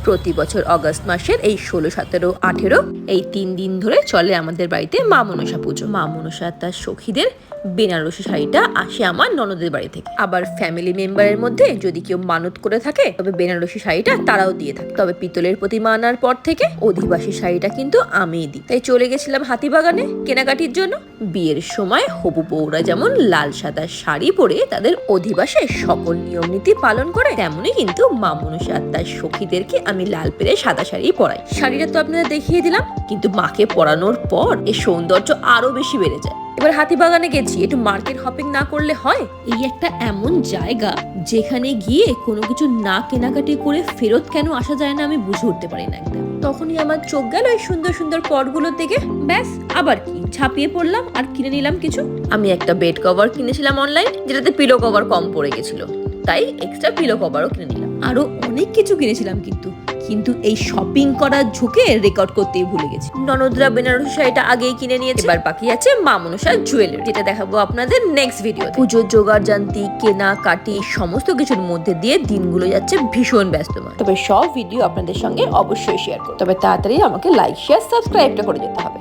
প্রতি বছর অগস্ট মাসের এই 16, 17, 18 এই 3 দিন ধরে চলে আমাদের বাড়িতে মা মনসা পুজো। মা মনসা তার সখীদের বেনারসি শাড়িটা আসে আমার ননদের বাড়ি থেকে। আবার ফ্যামিলি মেম্বারের মধ্যে যদি কেউ মানত করে থাকে তবে বেনারসি শাড়িটা তারাও দিয়ে থাকে। তবে পিতলের প্রতিমা আনার পর থেকে অধিবাসী শাড়িটা কিন্তু আমিই দিই। তাই চলে গেছিলাম হাতিবাগানে কেনাকাটির জন্য। বিয়ের সময় হবু বউরা যেমন লাল সাদা শাড়ি পরে তাদের অধিবাসে সকল নিয়ম নীতি পালন করে, তেমনি কিন্তু মা মনসা তার সখীদেরকে আমি লাল পেরে সাদা শাড়ি পরাই। শাড়িটা তো আপনারা দেখিয়ে দিলাম, কিন্তু মাকে পরানোর পর এর সৌন্দর্য আরো বেশি বেড়ে যায়। এবার হাতিবাগানে গেছি, একটু মার্কেট হপিং না করলে হয়? এই একটা এমন জায়গা যেখানে গিয়ে কোনো কিছু না কেনাকাটি করে ফেরত কেন আসা যায় না আমি বুঝে উঠতে পারি না একদম। তখনই আমার চোখ গেল এই সুন্দর সুন্দর পটগুলোর দিকে। ব্যাস, আবার কি ঝাঁপিয়ে পড়লাম আর কিনে নিলাম কিছু। আমি একটা বেড কভার কিনেছিলাম অনলাইন, যেটাতে পিলো কভার কম পড়ে গেছিল, তাই এক্সট্রা পিলো কভারও কিনে নিলাম। আরো অনেক কিছু কিনেছিলাম কিন্তু এই শপিং করার ঝুঁকে রেকর্ড করতেই ভুলে গেছি। ননদরা বেনারসি শাড়িটা আগেই কিনে নিয়েছে, এবার বাকি আছে মা মনসার জুয়েলারি, যেটা দেখাবো আপনাদের নেক্সট ভিডিও। পুজোর জোগাড় জান্তি, কেনা কাটি সমস্ত কিছুর মধ্যে দিয়ে দিনগুলো যাচ্ছে ভীষণ ব্যস্তময়। তবে সব ভিডিও আপনাদের সঙ্গে অবশ্যই শেয়ার করব, তবে তাড়াতাড়ি আমাকে লাইক, শেয়ার, সাবস্ক্রাইবটা করে যেতে হবে।